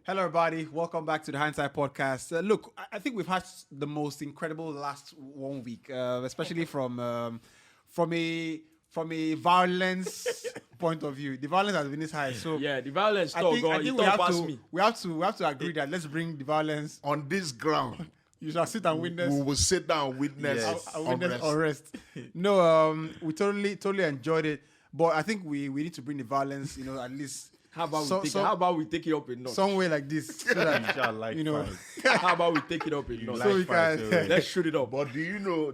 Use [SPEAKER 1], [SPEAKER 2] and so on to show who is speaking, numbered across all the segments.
[SPEAKER 1] Hello, everybody. Welcome back to the Hindsight Podcast. Look, I think we've had the most incredible last 1 week, especially from a violence point of view. The violence has been this high. So
[SPEAKER 2] yeah, the violence.
[SPEAKER 1] I think we have to agree that let's bring the violence
[SPEAKER 3] on this ground.
[SPEAKER 1] You shall sit and witness.
[SPEAKER 3] We will sit down and witness.
[SPEAKER 1] Unrest. No, we totally enjoyed it, but I think we need to bring the violence. At least.
[SPEAKER 2] How about we take it up a notch?
[SPEAKER 1] Somewhere like this. So that,
[SPEAKER 2] How about we take it up a notch?
[SPEAKER 1] So we can,
[SPEAKER 2] let's shoot it up.
[SPEAKER 3] But do you know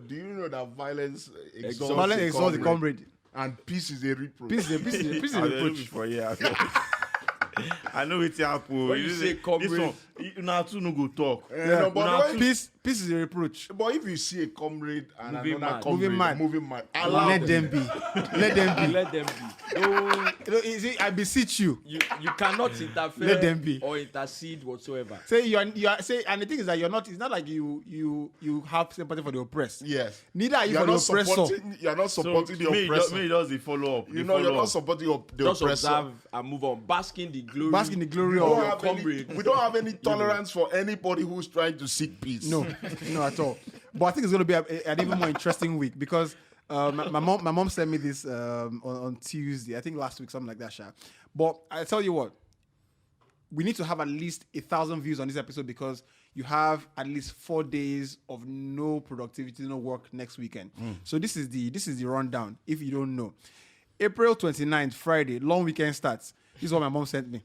[SPEAKER 3] that violence exalts
[SPEAKER 1] the comrade?
[SPEAKER 3] And peace is a reproach.
[SPEAKER 1] Peace is a reproach.
[SPEAKER 4] For years. I know it's happen.
[SPEAKER 2] When you say comrade,
[SPEAKER 4] now two no go talk.
[SPEAKER 1] Peace is a reproach.
[SPEAKER 3] But if you see a comrade and another
[SPEAKER 1] moving
[SPEAKER 3] mad,
[SPEAKER 1] let them be.
[SPEAKER 2] Let them be.
[SPEAKER 1] I beseech you.
[SPEAKER 2] You cannot interfere.
[SPEAKER 1] Let them be.
[SPEAKER 2] Or intercede whatsoever.
[SPEAKER 1] Say you are and the thing is that you're not. It's not like you have sympathy for the oppressed.
[SPEAKER 3] Yes.
[SPEAKER 1] Neither are you for the oppressor.
[SPEAKER 3] You're not supporting the oppressor.
[SPEAKER 4] Me does the follow up.
[SPEAKER 3] You're not supporting the
[SPEAKER 2] Just
[SPEAKER 3] oppressor.
[SPEAKER 2] observe and move on. Bask in the glory
[SPEAKER 3] of
[SPEAKER 2] your comrade.
[SPEAKER 3] We don't have any tolerance for anybody who's trying to seek peace.
[SPEAKER 1] No, at all. But I think it's going to be an even more interesting week because my mom sent me this on Tuesday. I think last week, something like that, Sha. But I tell you what, we need to have at least 1,000 views on this episode because you have at least 4 days of no productivity, no work next weekend. So this is the rundown. If you don't know, April 29th, Friday, long weekend starts. This is what my mom sent me.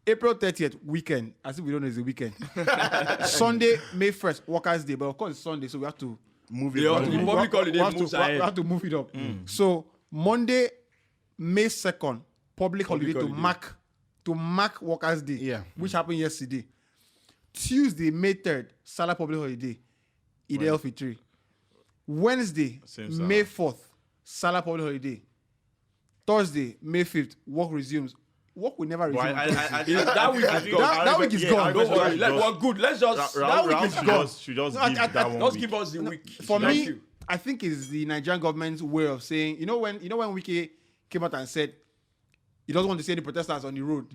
[SPEAKER 1] April 30th, weekend. As if we don't know it's a weekend. Sunday, May 1st, Workers' Day. But of course, it's Sunday, so we have to
[SPEAKER 3] move it up.
[SPEAKER 2] The public holiday moves ahead.
[SPEAKER 1] We have to move it up. So, Monday, May 2nd, public holiday to mark Workers' Day, which happened yesterday. Tuesday, May 3rd, Salah public holiday, Eid al-Fitr. Wednesday, May 4th, Salah public holiday. Thursday, May 5th, work resumes. Work will never resume.
[SPEAKER 2] That week is gone. Don't worry. We're good. Let's just.
[SPEAKER 1] That week is gone.
[SPEAKER 4] Should just give that one.
[SPEAKER 2] Just give us the week.
[SPEAKER 1] For me, I think it's the Nigerian government's way of saying, when Wike came out and said he doesn't want to see any protesters on the road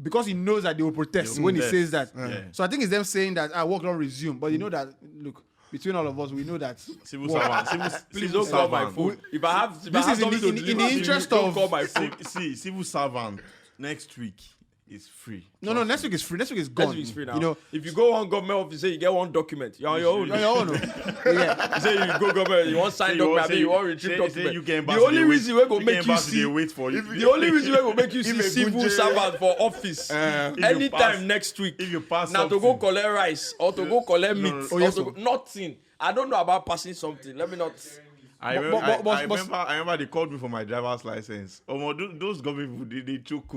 [SPEAKER 1] because he knows that they will protest when he says that.
[SPEAKER 4] Yeah.
[SPEAKER 1] So I think it's them saying that work don't resume. But you know that, look, between all of us, we know that.
[SPEAKER 4] Civil servant.
[SPEAKER 2] Please don't call my phone. If I have
[SPEAKER 1] in the interest of.
[SPEAKER 2] Don't call my phone.
[SPEAKER 4] See, civil servant next week is free.
[SPEAKER 1] No, next week is free. Next week is gone.
[SPEAKER 2] Next week is free now. If you go on government office, say you get one document. You're on your own.
[SPEAKER 1] You're on your own. Yeah.
[SPEAKER 2] You say you go government, you want sign document, you want retrieve document.
[SPEAKER 4] The
[SPEAKER 2] only reason we're gonna make you see.
[SPEAKER 4] The
[SPEAKER 2] only reason we're gonna make you see civil servant for office anytime next week.
[SPEAKER 4] If you pass
[SPEAKER 2] now to go collect rice or to go collect meat nothing. I don't know about passing something. Let me not.
[SPEAKER 4] I remember they called me for my driver's license. Those government people, they choke.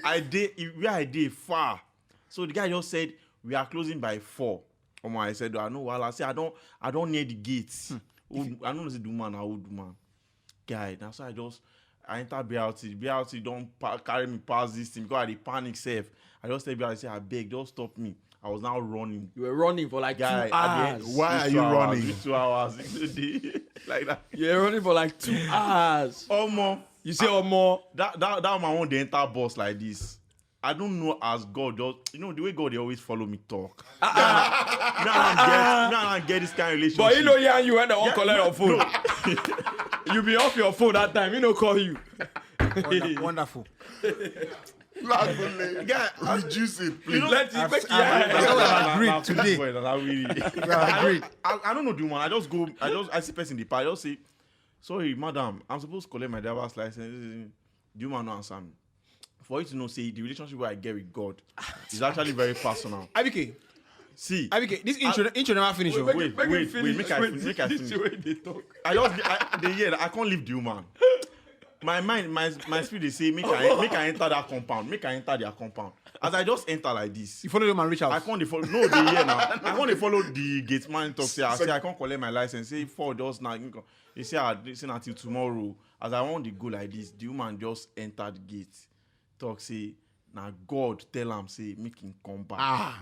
[SPEAKER 4] I did far. So the guy just said we are closing by 4. I said I know. Well, I said I don't near the gates. I don't say do man, I would do man. Guy, that's why I enter BRT. BRT don't carry me past this thing because I dey panic safe. I just tell BRT, I beg, don't stop me. I was now running.
[SPEAKER 2] You were running for like 2 hours.
[SPEAKER 3] Why are you running?
[SPEAKER 4] 2 hours. Like that.
[SPEAKER 2] You were running for like 2 hours. You say
[SPEAKER 4] That man want the enter bus like this. I don't know as God just, the way God they always follow me talk. I get this kind of relationship.
[SPEAKER 2] But you when they won't collect your phone. You be off your phone that time. He don't call you.
[SPEAKER 1] Wonderful.
[SPEAKER 3] Guy, reduce it, please.
[SPEAKER 1] Agreed today.
[SPEAKER 4] I don't know, do man. I see person in the park. I just say, sorry, madam, I'm supposed to collect my driver's license. Do man not answer me? For you to know, say the relationship where I get with God is actually very personal.
[SPEAKER 1] IBK.
[SPEAKER 4] See,
[SPEAKER 1] IBK, this intro never finish.
[SPEAKER 4] Wait, make I finish. I can't leave the woman. My mind, my spirit, they say, make I enter that compound. Make I enter their compound. As I just enter like this.
[SPEAKER 1] You follow them and reach out.
[SPEAKER 4] I can't follow. No, they here now. I can't follow the gate man talk. Say I can't collect my license. Say 4 just now. They say until tomorrow. As I want to go like this, the woman just enter the gate. Talk say, now God tell him say make him come back.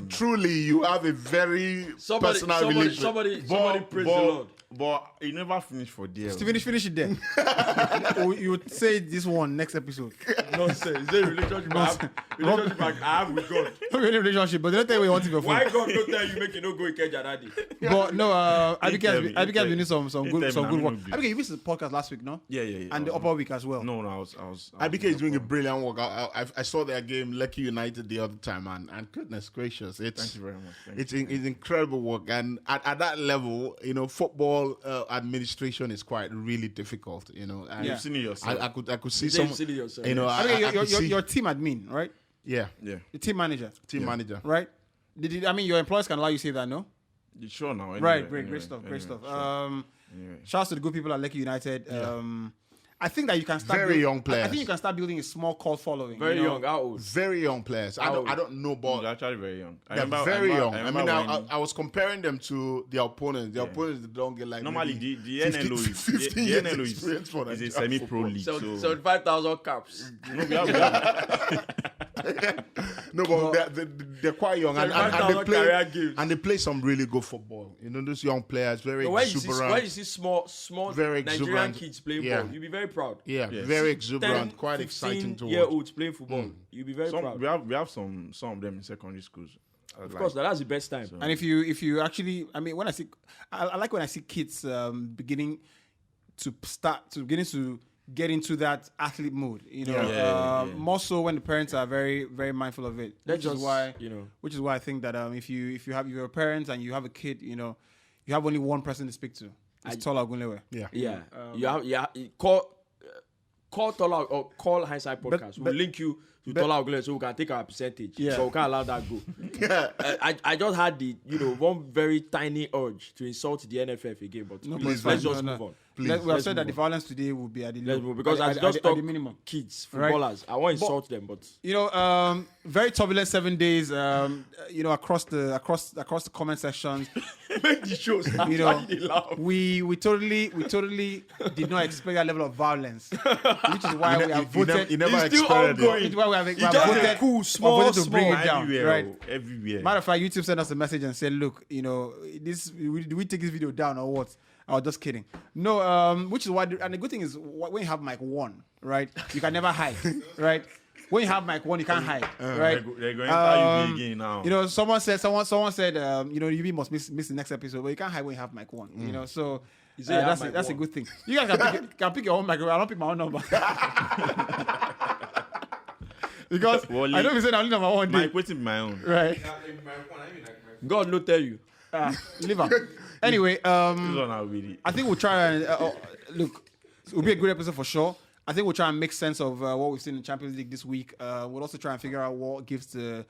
[SPEAKER 3] Truly, you have a very personal relationship.
[SPEAKER 2] Somebody praise the Lord.
[SPEAKER 4] But it never finished for there.
[SPEAKER 1] Finish it there. You would say this one next episode.
[SPEAKER 2] Nonsense. Is there a relationship I have with God?
[SPEAKER 1] Not really relationship, but they don't tell you what you want to be
[SPEAKER 2] Why God don't tell you make you no go Ikeja daddy?
[SPEAKER 1] But no, Abike has been doing some good work.
[SPEAKER 4] Abike,
[SPEAKER 1] Abike, you missed the podcast last week, no?
[SPEAKER 4] Yeah.
[SPEAKER 1] And the upper week as well.
[SPEAKER 4] No, I was.
[SPEAKER 3] Abike is doing a brilliant work. I saw their game, Lekki United, the other time, and goodness gracious,
[SPEAKER 4] Thank you very much.
[SPEAKER 3] It's incredible work, and at that level, football administration is quite really difficult. And
[SPEAKER 4] You've seen it yourself.
[SPEAKER 3] I could see
[SPEAKER 2] You've
[SPEAKER 3] some.
[SPEAKER 2] seen it yourself.
[SPEAKER 1] Your team admin, right?
[SPEAKER 3] Yeah,
[SPEAKER 1] The team manager,
[SPEAKER 3] manager.
[SPEAKER 1] right? Your employers can allow you to say that, no?
[SPEAKER 4] You sure now? Anyway,
[SPEAKER 1] Right, great stuff.
[SPEAKER 4] Sure.
[SPEAKER 1] Shout out to the good people at Lekki United. I think that you can start
[SPEAKER 3] young players.
[SPEAKER 1] I think you can start building a small cult following.
[SPEAKER 2] Very young. How old?
[SPEAKER 3] Very young players. I don't know, but
[SPEAKER 4] They're actually very young.
[SPEAKER 3] they're very young. I was comparing them to their opponents. The opponents don't get like
[SPEAKER 4] normally
[SPEAKER 3] maybe
[SPEAKER 4] the NLO is
[SPEAKER 3] 15
[SPEAKER 4] the
[SPEAKER 3] years
[SPEAKER 4] NLO
[SPEAKER 3] experience for
[SPEAKER 4] is a
[SPEAKER 3] Nigerian
[SPEAKER 4] semi-pro league. So
[SPEAKER 2] 75,000 caps.
[SPEAKER 3] No, but they're quite young and they play some really good football. Those young players, very exuberant.
[SPEAKER 2] When you see small
[SPEAKER 3] very
[SPEAKER 2] Nigerian
[SPEAKER 3] exuberant.
[SPEAKER 2] kids playing ball, you'll be very proud.
[SPEAKER 3] Yeah,
[SPEAKER 4] Yes.
[SPEAKER 3] very exuberant,
[SPEAKER 2] 10,
[SPEAKER 3] quite exciting to watch.
[SPEAKER 2] 15-year-olds playing football, you'll be very proud.
[SPEAKER 4] we have some of them in secondary schools.
[SPEAKER 2] Of course, that's the best time.
[SPEAKER 1] And if you actually, when I see, I like when I see kids beginning to get into that athlete mode. More so when the parents are very, very mindful of it. Which is why I think that if you're a parent and you have a kid, you have only one person to speak to. It's Tola Ogunlewe.
[SPEAKER 2] Yeah. Call Tola or call Hindsight Podcast. We'll link you to Tola Ogunlewe so we can take our percentage.
[SPEAKER 1] Yeah.
[SPEAKER 2] So we can't allow that go. I just had the one very tiny urge to insult the NFF again, but please, let's just move on.
[SPEAKER 1] We have said that the violence today will be at the
[SPEAKER 2] Let's move because I just
[SPEAKER 1] at
[SPEAKER 2] talk
[SPEAKER 1] the minimum.
[SPEAKER 2] Kids, footballers. Right? I won't insult them, but
[SPEAKER 1] very turbulent 7 days. Across the comment sections.
[SPEAKER 2] Make the shows.
[SPEAKER 1] We totally did not expect that level of violence, which is why we have voted.
[SPEAKER 3] You never
[SPEAKER 2] still
[SPEAKER 3] expected
[SPEAKER 2] ongoing.
[SPEAKER 3] it.
[SPEAKER 1] Which is why we have voted
[SPEAKER 2] cool, small
[SPEAKER 1] to bring it down. Right.
[SPEAKER 4] Everywhere.
[SPEAKER 1] Matter of fact, YouTube sent us a message and said, "Look, do we take this video down or what?" I was just kidding. No, which is why, and the good thing is when you have mic one, right, you can never hide, right? When you have mic one, you can't hide, right?
[SPEAKER 4] They're going to UB again now.
[SPEAKER 1] Someone said, UB must miss the next episode, but you can't hide when you have mic one, So that's a good thing. You guys can pick your own mic. I don't pick my own number. Because I don't say I'm number one day.
[SPEAKER 4] Mike waiting my own.
[SPEAKER 1] Right.
[SPEAKER 2] God no tell you.
[SPEAKER 1] Leave her. Anyway, I think we'll try and look. It will be a good episode for sure. I think we'll try and make sense of what we've seen in the Champions League this week. We'll also try and figure out what gives the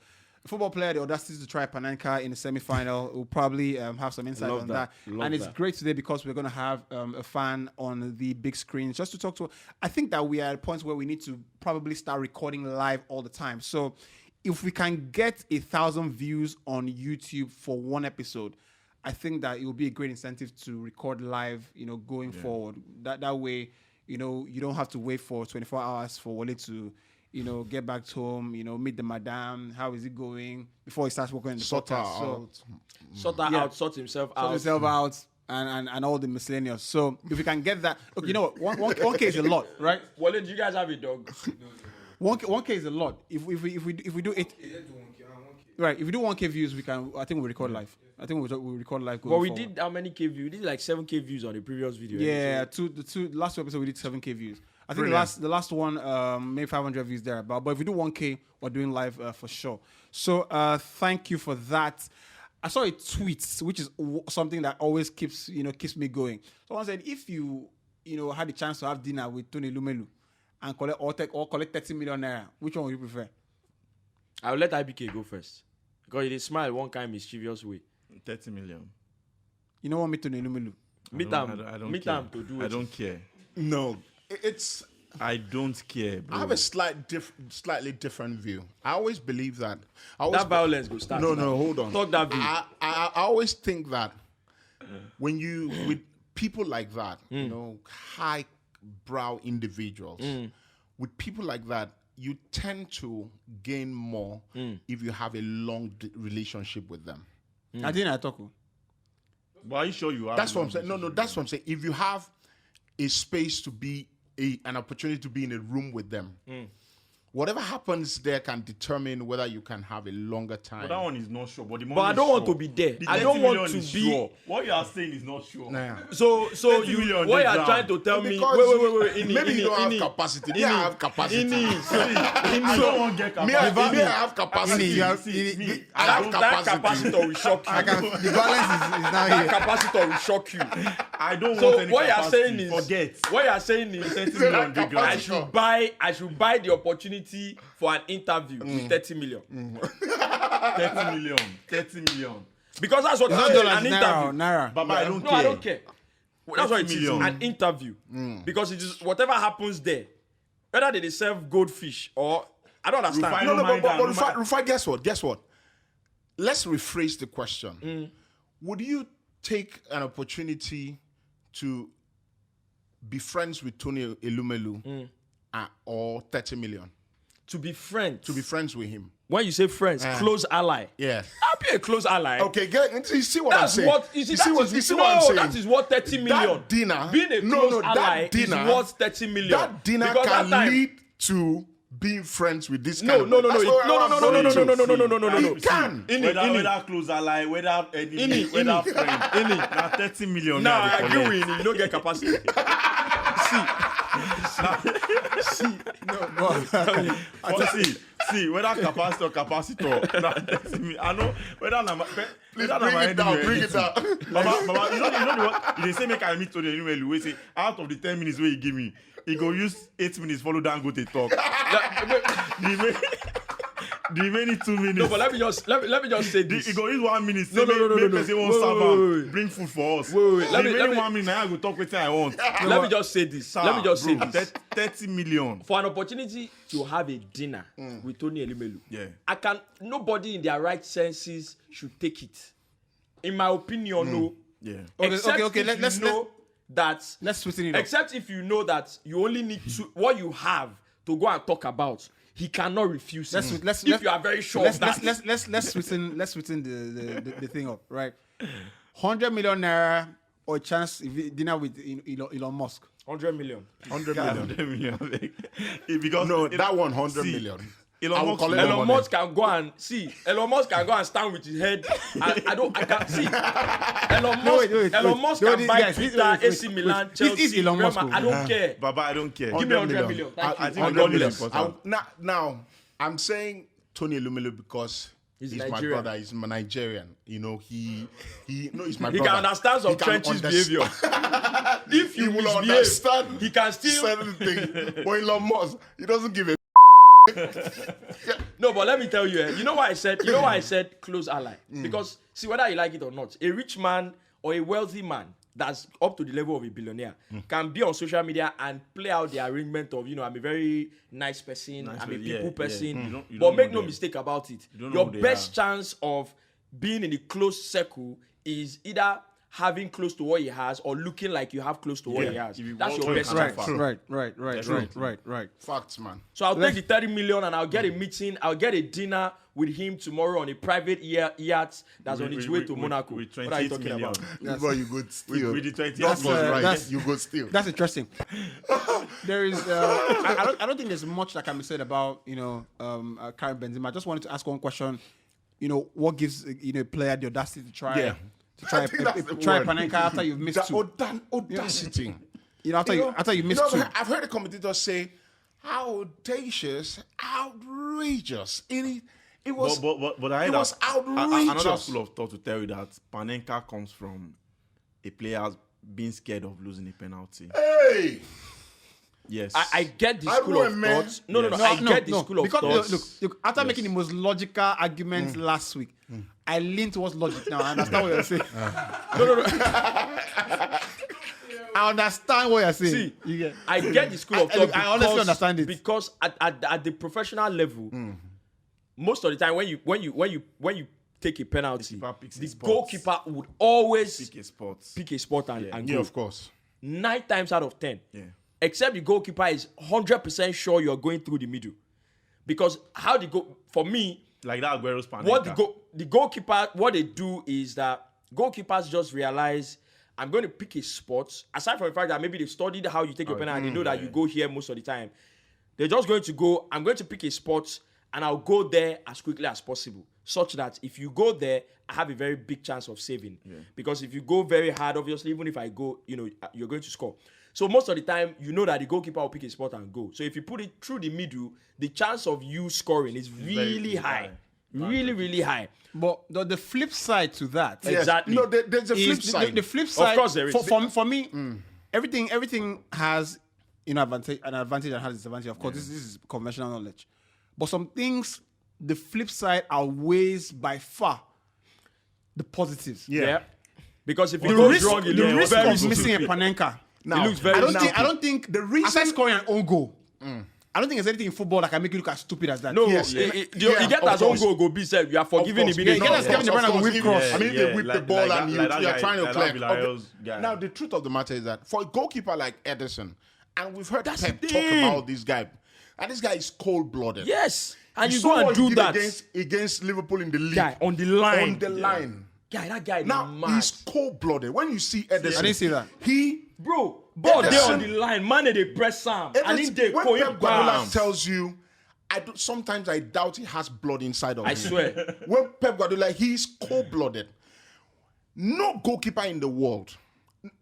[SPEAKER 1] football player the audacity to try Panenka in the semi-final. We'll probably have some insight on that. And it's great today because we're going to have a fan on the big screen just to talk to. I think that we are at points where we need to probably start recording live all the time. So if we can get 1,000 views on YouTube for one episode, I think that it will be a great incentive to record live, going forward. That way, you don't have to wait for 24 hours for Wale to, get back home, meet the madam. How is it going? Before he starts working in the podcast.
[SPEAKER 2] Sort himself
[SPEAKER 1] out. And all the miscellaneous. So if we can get that, look, one K is a lot, right?
[SPEAKER 2] Wale, do you guys have a dog?
[SPEAKER 1] One K is a lot. If we do it, right? If we do 1K views, I think we'll record live. I think we'll record live.
[SPEAKER 2] But we did how many K views? We did like 7K views on the previous video.
[SPEAKER 1] Yeah, the last two episodes we did 7K views. I think the last one maybe 500 views there. But if we do 1K, we're doing live for sure. So thank you for that. I saw a tweet, which is something that always keeps me going. Someone said, if you had the chance to have dinner with Tony Lumelu and collect 30 million naira, which one would you prefer?
[SPEAKER 2] I will let IBK go first because he smile one kind mischievous way.
[SPEAKER 4] 30 million.
[SPEAKER 1] You know what, me Tony Lumelu?
[SPEAKER 2] Meet him to do it.
[SPEAKER 4] I don't care.
[SPEAKER 3] No,
[SPEAKER 4] I don't care, bro.
[SPEAKER 3] I have a slightly different view. I always believe that.
[SPEAKER 2] That violence go start.
[SPEAKER 3] No, hold on.
[SPEAKER 2] Talk that view.
[SPEAKER 3] I always think that when you with people like that, high brow individuals, with people like that, you tend to gain more if you have a long relationship with them.
[SPEAKER 1] I didn't talk.
[SPEAKER 4] But are you sure you have?
[SPEAKER 3] That's what I'm saying. No, that's what I'm saying. If you have a space to be an opportunity to be in a room with them, whatever happens there can determine whether you can have a longer time.
[SPEAKER 4] But that one is not sure. But the money
[SPEAKER 2] But I
[SPEAKER 4] is
[SPEAKER 2] don't want
[SPEAKER 4] sure.
[SPEAKER 2] to be there.
[SPEAKER 4] The
[SPEAKER 2] I don't
[SPEAKER 4] 30
[SPEAKER 2] want
[SPEAKER 4] million
[SPEAKER 2] to
[SPEAKER 4] is
[SPEAKER 2] be.
[SPEAKER 4] Sure. What you are saying is not sure.
[SPEAKER 3] Nah.
[SPEAKER 2] So
[SPEAKER 4] 30
[SPEAKER 2] you
[SPEAKER 4] million
[SPEAKER 2] what you
[SPEAKER 4] dead
[SPEAKER 2] are trying to tell me?
[SPEAKER 3] Because
[SPEAKER 2] Wait.
[SPEAKER 3] maybe you don't have capacity. Me, I have capacity.
[SPEAKER 4] I don't want to get
[SPEAKER 3] Me,
[SPEAKER 4] capacity.
[SPEAKER 3] I have capacity. I have
[SPEAKER 2] That
[SPEAKER 3] capacity.
[SPEAKER 2] capacitor will shock you.
[SPEAKER 1] The balance is now
[SPEAKER 2] That
[SPEAKER 1] here.
[SPEAKER 2] capacitor will shock you.
[SPEAKER 4] I don't
[SPEAKER 2] So
[SPEAKER 4] want any
[SPEAKER 2] what you are
[SPEAKER 4] capacity.
[SPEAKER 2] saying is,
[SPEAKER 4] Forget.
[SPEAKER 2] what you are saying is,
[SPEAKER 4] 30 million big
[SPEAKER 3] capacity.
[SPEAKER 4] grand.
[SPEAKER 2] I should buy the opportunity for an interview with 30 million.
[SPEAKER 4] 30 million. 30 million.
[SPEAKER 2] Because that's what
[SPEAKER 1] It's
[SPEAKER 2] it
[SPEAKER 1] not
[SPEAKER 2] is,
[SPEAKER 1] dollars,
[SPEAKER 2] an
[SPEAKER 1] it's
[SPEAKER 2] interview.
[SPEAKER 1] naira.
[SPEAKER 4] Baba, I don't
[SPEAKER 2] No,
[SPEAKER 4] care.
[SPEAKER 2] I don't care. That's what it
[SPEAKER 4] 30
[SPEAKER 2] is,
[SPEAKER 4] million.
[SPEAKER 2] an interview. Because it is whatever happens there, whether they serve goldfish or I don't understand.
[SPEAKER 4] Rufai-
[SPEAKER 3] No,
[SPEAKER 4] don't mind that,
[SPEAKER 3] but
[SPEAKER 4] don't mind-
[SPEAKER 3] Rufai, guess what? Let's rephrase the question. Would you take an opportunity to be friends with Tony Elumelu or 30 million?
[SPEAKER 2] To be friends.
[SPEAKER 3] To be friends with him?
[SPEAKER 2] When you say friends, close ally.
[SPEAKER 3] Yeah.
[SPEAKER 2] I'll be a close ally.
[SPEAKER 3] Okay, you see what I'm
[SPEAKER 2] That's
[SPEAKER 3] saying?
[SPEAKER 2] what you see.
[SPEAKER 3] You see what I'm saying?
[SPEAKER 2] That is what 30 million.
[SPEAKER 3] That dinner,
[SPEAKER 2] Being a close ally
[SPEAKER 3] that dinner,
[SPEAKER 2] is worth 30 million.
[SPEAKER 3] That dinner
[SPEAKER 2] Because
[SPEAKER 3] can
[SPEAKER 2] that time-
[SPEAKER 3] lead to being friends with this
[SPEAKER 2] No.
[SPEAKER 3] kind of... That's what I'm saying. It can.
[SPEAKER 4] Whether close ally, whether enemy, whether friend. Now 30 million.
[SPEAKER 2] Nah,
[SPEAKER 4] now
[SPEAKER 2] I
[SPEAKER 4] they
[SPEAKER 2] agree
[SPEAKER 4] collect.
[SPEAKER 2] with you. You don't get capacity.
[SPEAKER 4] See, whether capacitor or capacitor. Now 30 million. I know whether na
[SPEAKER 3] Please bring it down, bring it down.
[SPEAKER 4] Baba, you know the what? They say make I meet Tony Elumelu. We say out of the 10 minutes where he give me, he go use 8 minutes follow down go to talk. The remaining 2 minutes.
[SPEAKER 2] No, but let me just say this.
[SPEAKER 4] He go use 1 minute.
[SPEAKER 2] No.
[SPEAKER 4] Person won't serve
[SPEAKER 2] Wait.
[SPEAKER 4] bring food for us.
[SPEAKER 2] Wait.
[SPEAKER 4] The remaining 1 minute now I go talk with I want.
[SPEAKER 2] Let me just say this.
[SPEAKER 4] Sir,
[SPEAKER 2] Let me just say
[SPEAKER 4] bro,
[SPEAKER 2] this.
[SPEAKER 4] 30 million.
[SPEAKER 2] For an opportunity to have a dinner with Tony Elumelu,
[SPEAKER 4] Yeah.
[SPEAKER 2] nobody in their right senses should take it. In my opinion, no.
[SPEAKER 4] Yeah.
[SPEAKER 2] Except
[SPEAKER 1] Okay,
[SPEAKER 2] if you know that.
[SPEAKER 1] Let's sweeten it up.
[SPEAKER 2] Except if you know that you only need to what you have to go and talk about. He cannot refuse it. If you are very sure of that.
[SPEAKER 1] Let's sweeten the thing up, right? 100 million naira or a chance if dinner with Elon Musk.
[SPEAKER 2] 100 million.
[SPEAKER 3] 100 million.
[SPEAKER 4] Because
[SPEAKER 3] No, that 100 million.
[SPEAKER 4] Elon Musk,
[SPEAKER 2] Elon Musk can go and see. Elon Musk can go and stand with his head. I can't see. Elon Musk can buy Twitter, AC Milan, Chelsea.
[SPEAKER 1] This is Elon Musk.
[SPEAKER 2] I don't care.
[SPEAKER 4] Baba, I don't care.
[SPEAKER 2] Give me 100 million.
[SPEAKER 3] I
[SPEAKER 2] Thank
[SPEAKER 3] think
[SPEAKER 2] you.
[SPEAKER 3] 100 million.
[SPEAKER 4] is important.
[SPEAKER 3] Now, I'm saying Tony Elumelu because
[SPEAKER 2] He's
[SPEAKER 3] my
[SPEAKER 2] Nigerian.
[SPEAKER 3] brother. He's my Nigerian. You know, he's my
[SPEAKER 2] He
[SPEAKER 3] brother.
[SPEAKER 2] can understand some
[SPEAKER 3] He can
[SPEAKER 2] trenches
[SPEAKER 3] understand-
[SPEAKER 2] behavior. If
[SPEAKER 3] He
[SPEAKER 2] you
[SPEAKER 3] will
[SPEAKER 2] misbehave,
[SPEAKER 3] understand
[SPEAKER 2] he can still.
[SPEAKER 3] certain things. But Elon Musk, he doesn't give a...
[SPEAKER 2] No, but let me tell you, you know why I said close ally? Because see whether you like it or not, a rich man or a wealthy man that's up to the level of a billionaire can be on social media and play out the arrangement of, I'm a very nice person, I'm a people person.
[SPEAKER 4] You
[SPEAKER 2] But
[SPEAKER 4] don't
[SPEAKER 2] make
[SPEAKER 4] know
[SPEAKER 2] no
[SPEAKER 4] them.
[SPEAKER 2] mistake about it.
[SPEAKER 4] don't know
[SPEAKER 2] Your
[SPEAKER 4] who they
[SPEAKER 2] best
[SPEAKER 4] are.
[SPEAKER 2] chance of being in a close circle is either having close to what he has or looking like you have close to what he has.
[SPEAKER 4] If you
[SPEAKER 2] That's
[SPEAKER 4] want
[SPEAKER 2] your
[SPEAKER 4] to,
[SPEAKER 2] best
[SPEAKER 4] you can
[SPEAKER 2] chance.
[SPEAKER 4] have
[SPEAKER 1] Right.
[SPEAKER 3] Facts, man.
[SPEAKER 2] So I'll take the 30 million and I'll get a meeting. I'll get a dinner with him tomorrow on a private yacht that's on its way to Monaco.
[SPEAKER 4] With
[SPEAKER 2] What are you
[SPEAKER 4] 28
[SPEAKER 2] talking
[SPEAKER 4] million.
[SPEAKER 2] about?
[SPEAKER 3] Before you go steal.
[SPEAKER 4] With the 28
[SPEAKER 3] That was
[SPEAKER 4] million.
[SPEAKER 3] right. You go steal.
[SPEAKER 1] That's interesting. There is, I don't think there's much that can be said about, Karim Benzema. I just wanted to ask one question. What gives a player the audacity to try
[SPEAKER 3] Yeah.
[SPEAKER 1] try
[SPEAKER 3] I think that's the
[SPEAKER 1] try
[SPEAKER 3] word.
[SPEAKER 1] Panenka after you've missed two?
[SPEAKER 3] Audacity.
[SPEAKER 1] After you missed two.
[SPEAKER 3] I've heard the commentators say, how audacious, outrageous. It was.
[SPEAKER 4] But I
[SPEAKER 3] it
[SPEAKER 4] heard
[SPEAKER 3] was
[SPEAKER 4] that
[SPEAKER 3] outrageous.
[SPEAKER 4] another school of thought to tell you that Panenka comes from a player being scared of losing a penalty.
[SPEAKER 3] Hey,
[SPEAKER 4] Yes.
[SPEAKER 2] I get the
[SPEAKER 3] I
[SPEAKER 2] school of
[SPEAKER 3] know, man.
[SPEAKER 2] thought. No, I get the school of
[SPEAKER 1] because
[SPEAKER 2] thought.
[SPEAKER 1] look, after making the most logical arguments last week, I lean towards logic now. I understand what you're saying. No. I understand what you're saying.
[SPEAKER 2] See,
[SPEAKER 1] You get-
[SPEAKER 2] I get the school of thought.
[SPEAKER 1] look, I honestly understand it.
[SPEAKER 2] Because at the professional level, most of the time when you take a penalty,
[SPEAKER 4] keeper picks
[SPEAKER 2] the
[SPEAKER 4] his spots.
[SPEAKER 2] goalkeeper would always
[SPEAKER 4] Pick a spot.
[SPEAKER 2] pick a spot and
[SPEAKER 3] yeah,
[SPEAKER 2] go.
[SPEAKER 3] of course.
[SPEAKER 2] 9 times out of 10.
[SPEAKER 4] Yeah.
[SPEAKER 2] Except the goalkeeper is 100% sure you're going through the middle. Because for me,
[SPEAKER 4] Like that Aguero's Panenka.
[SPEAKER 2] what the goalkeeper, what they do is that goalkeepers just realize I'm going to pick a spot. Aside from the fact that maybe they've studied how you take your penalty and they know that you go here most of the time. They're just going to go, I'm going to pick a spot and I'll go there as quickly as possible, such that if you go there, I have a very big chance of saving. Yeah. Because if you go very hard, obviously, even if I go, you're going to score. So most of the time, you know that the goalkeeper will pick a spot and go. So if you put it through the middle, the chance of you scoring is really high. Really, really high.
[SPEAKER 1] But the flip side to that,
[SPEAKER 2] exactly.
[SPEAKER 3] No, there's a flip side.
[SPEAKER 1] The flip side,
[SPEAKER 2] of course, there is.
[SPEAKER 1] For me, everything has an advantage and has disadvantage. Of course, this is conventional knowledge. But some things, the flip side outweighs by far the positives.
[SPEAKER 2] Yeah. Because if it
[SPEAKER 1] The
[SPEAKER 2] goes wrong, it looks
[SPEAKER 1] risk
[SPEAKER 2] very
[SPEAKER 1] of missing a
[SPEAKER 2] stupid.
[SPEAKER 1] Panenka.
[SPEAKER 3] Now,
[SPEAKER 2] It looks very
[SPEAKER 1] I don't think the reason aside scoring an own goal. I don't think there's anything in football that can make you look as stupid as that.
[SPEAKER 2] No,
[SPEAKER 3] Yes.
[SPEAKER 2] you get as own goal be said. You are forgiving
[SPEAKER 3] course.
[SPEAKER 2] immediately.
[SPEAKER 1] Yeah, you get as Kevin De Bruyne will whip cross.
[SPEAKER 3] I mean, they whip the ball and you're
[SPEAKER 4] that
[SPEAKER 3] trying to
[SPEAKER 4] guy,
[SPEAKER 3] clear.
[SPEAKER 4] that Villarreal's guy.
[SPEAKER 3] Now, the truth of the matter is that for a goalkeeper like Ederson, and we've heard
[SPEAKER 2] That's
[SPEAKER 3] Pep
[SPEAKER 2] the
[SPEAKER 3] talk
[SPEAKER 2] thing.
[SPEAKER 3] about this guy, and this guy is cold-blooded.
[SPEAKER 2] Yes. And you
[SPEAKER 3] saw
[SPEAKER 2] go and
[SPEAKER 3] what he
[SPEAKER 2] do
[SPEAKER 3] did
[SPEAKER 2] that.
[SPEAKER 3] against Liverpool in the league.
[SPEAKER 2] Guy, on the line.
[SPEAKER 3] On the line.
[SPEAKER 2] Guy, that guy
[SPEAKER 3] Now,
[SPEAKER 2] is mad.
[SPEAKER 3] he's cold-blooded. When you see Ederson,
[SPEAKER 1] I didn't see that.
[SPEAKER 2] Bro, ball there
[SPEAKER 3] Ederson-
[SPEAKER 2] on the line. Man, they press Sam. And in they
[SPEAKER 3] when
[SPEAKER 2] go
[SPEAKER 3] Pep
[SPEAKER 2] him
[SPEAKER 3] Guardiola
[SPEAKER 2] bam.
[SPEAKER 3] tells you, sometimes I doubt he has blood inside of him.
[SPEAKER 2] I swear.
[SPEAKER 3] When Pep Guardiola, he's cold-blooded. No goalkeeper in the world,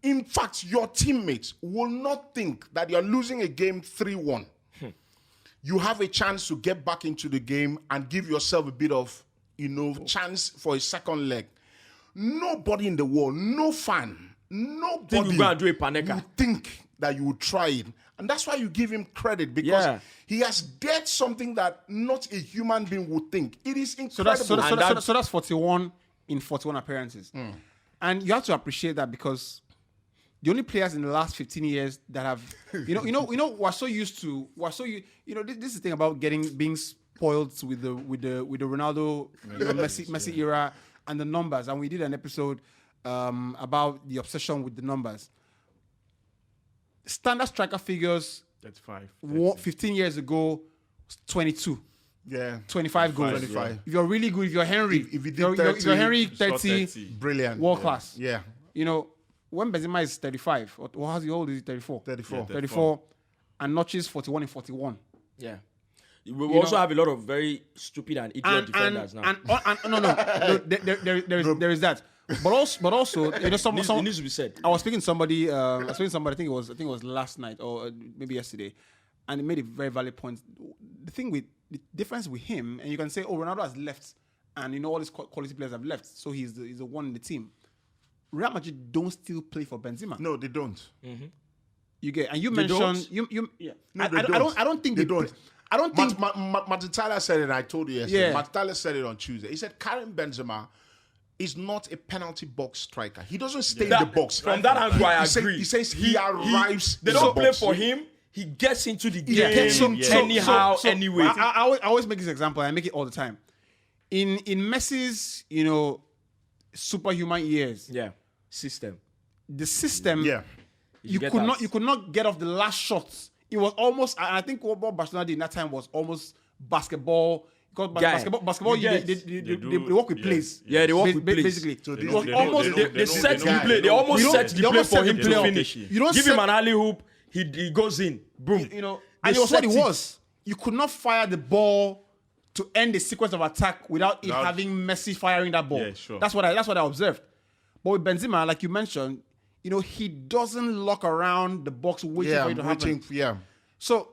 [SPEAKER 3] in fact, your teammates will not think that you're losing a game 3-1. You have a chance to get back into the game and give yourself a bit of, chance for a second leg. Nobody in the world, no fan, nobody
[SPEAKER 2] Think you go and do a Panenka.
[SPEAKER 3] would think that you would try it. And that's why you give him credit, because he has dared something that not a human being would think. It is incredible.
[SPEAKER 1] So that's 41 in 41 appearances. And you have to appreciate that, because the only players in the last 15 years that have, we're so used to, this is the thing about being spoiled with the Ronaldo, Messi era and the numbers. And we did an episode about the obsession with the numbers. Standard striker figures
[SPEAKER 4] 35.
[SPEAKER 1] 15 years ago, 22.
[SPEAKER 3] Yeah.
[SPEAKER 1] 25 goals.
[SPEAKER 3] 25.
[SPEAKER 1] If you're really good, if you're Henry,
[SPEAKER 3] If you did
[SPEAKER 1] you're
[SPEAKER 3] 30,
[SPEAKER 1] Henry
[SPEAKER 4] you saw
[SPEAKER 1] 30,
[SPEAKER 4] 30.
[SPEAKER 3] Brilliant.
[SPEAKER 1] world class.
[SPEAKER 3] Yeah.
[SPEAKER 1] When Benzema is 35, or how old is he? 34.
[SPEAKER 3] 34.
[SPEAKER 4] Yeah,
[SPEAKER 1] 34, and Notches 41 and 41.
[SPEAKER 2] Yeah. We also have a lot of very stupid and idiot defenders now.
[SPEAKER 1] There is that. But also,
[SPEAKER 2] It needs to be said.
[SPEAKER 1] I was speaking to somebody. I think it was last night or maybe yesterday, and it made a very valid point. The difference with him, and you can say, oh, Ronaldo has left, and all these quality players have left, so he's the one in the team. Real Madrid don't still play for Benzema.
[SPEAKER 3] No, they don't.
[SPEAKER 1] You get, and you
[SPEAKER 2] They
[SPEAKER 1] mentioned
[SPEAKER 2] don't?
[SPEAKER 1] yeah.
[SPEAKER 3] No, they
[SPEAKER 1] I don't think
[SPEAKER 3] They
[SPEAKER 1] they
[SPEAKER 3] don't.
[SPEAKER 1] I don't think
[SPEAKER 3] Martin Tyler said it. I told you yesterday.
[SPEAKER 1] Yeah.
[SPEAKER 3] Martin Tyler said it on Tuesday. He said Karim Benzema is not a penalty box striker. He doesn't stay in the box.
[SPEAKER 2] From that angle, I
[SPEAKER 3] He
[SPEAKER 2] agree.
[SPEAKER 3] says he arrives.
[SPEAKER 2] They
[SPEAKER 3] in the
[SPEAKER 2] don't play
[SPEAKER 3] box.
[SPEAKER 2] for him. He gets into the
[SPEAKER 1] Yeah.
[SPEAKER 2] game anyhow, anyway.
[SPEAKER 1] I always make this example. I make it all the time. In Messi's superhuman years,
[SPEAKER 2] System.
[SPEAKER 1] the system, you
[SPEAKER 2] get
[SPEAKER 1] could not get off the last shots. It was almost, I think what Barcelona did in that time was almost basketball. Because basketball, they work with plays.
[SPEAKER 2] Yeah, they work with plays.
[SPEAKER 1] Basically.
[SPEAKER 3] So
[SPEAKER 1] It was
[SPEAKER 3] they
[SPEAKER 1] almost
[SPEAKER 2] They set the
[SPEAKER 3] guy.
[SPEAKER 2] play. They almost
[SPEAKER 1] You
[SPEAKER 2] set
[SPEAKER 1] don't-
[SPEAKER 2] the
[SPEAKER 1] you
[SPEAKER 2] play
[SPEAKER 1] don't
[SPEAKER 2] for
[SPEAKER 1] set
[SPEAKER 2] him
[SPEAKER 1] the
[SPEAKER 2] to
[SPEAKER 1] play up.
[SPEAKER 2] finish.
[SPEAKER 1] You don't
[SPEAKER 2] Give
[SPEAKER 1] set-
[SPEAKER 2] him an alley hoop. He goes in. Boom.
[SPEAKER 1] And
[SPEAKER 2] They
[SPEAKER 1] it was what
[SPEAKER 2] set
[SPEAKER 1] it was. You could not fire the ball to end the sequence of attack without it having Messi firing that ball.
[SPEAKER 4] Yeah, sure.
[SPEAKER 1] That's what I observed. But with Benzema, like you mentioned, he doesn't lock around the box waiting for it to happen. So,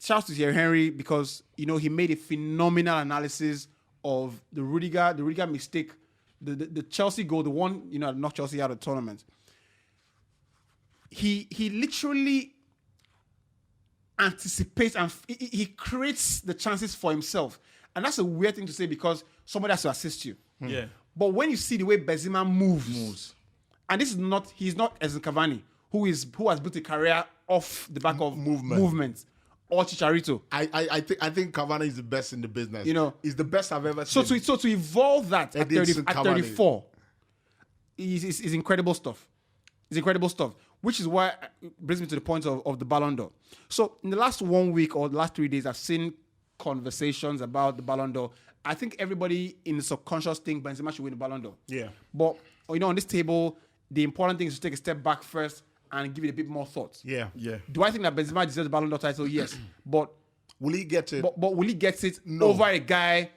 [SPEAKER 1] shouts to Thierry Henry, because he made a phenomenal analysis of the Rudiger mistake, the Chelsea goal, the one that knocked Chelsea out of the tournament. He literally anticipates and he creates the chances for himself, and that's a weird thing to say because somebody has to assist you.
[SPEAKER 4] Yeah.
[SPEAKER 1] But when you see the way Benzema moves, and he's not as Cavani, who has built a career off the back of movement, or Chicharito.
[SPEAKER 3] I think Cavani is the best in the business. He's the best I've ever
[SPEAKER 1] So
[SPEAKER 3] seen.
[SPEAKER 1] to evolve that at
[SPEAKER 3] Edinson Cavani.
[SPEAKER 1] 34 is incredible stuff. It's incredible stuff, which is why it brings me to the point of the Ballon d'Or. So in the last 1 week or the last 3 days, I've seen conversations about the Ballon d'Or. I think everybody in the subconscious think Benzema should win the Ballon d'Or.
[SPEAKER 3] Yeah.
[SPEAKER 1] But on this table, the important thing is to take a step back first and give it a bit more thought.
[SPEAKER 3] Yeah.
[SPEAKER 4] Yeah.
[SPEAKER 1] Do I think that Benzema deserves the Ballon d'Or title? Yes. But
[SPEAKER 3] Will he get it?
[SPEAKER 1] But will he get it over a guy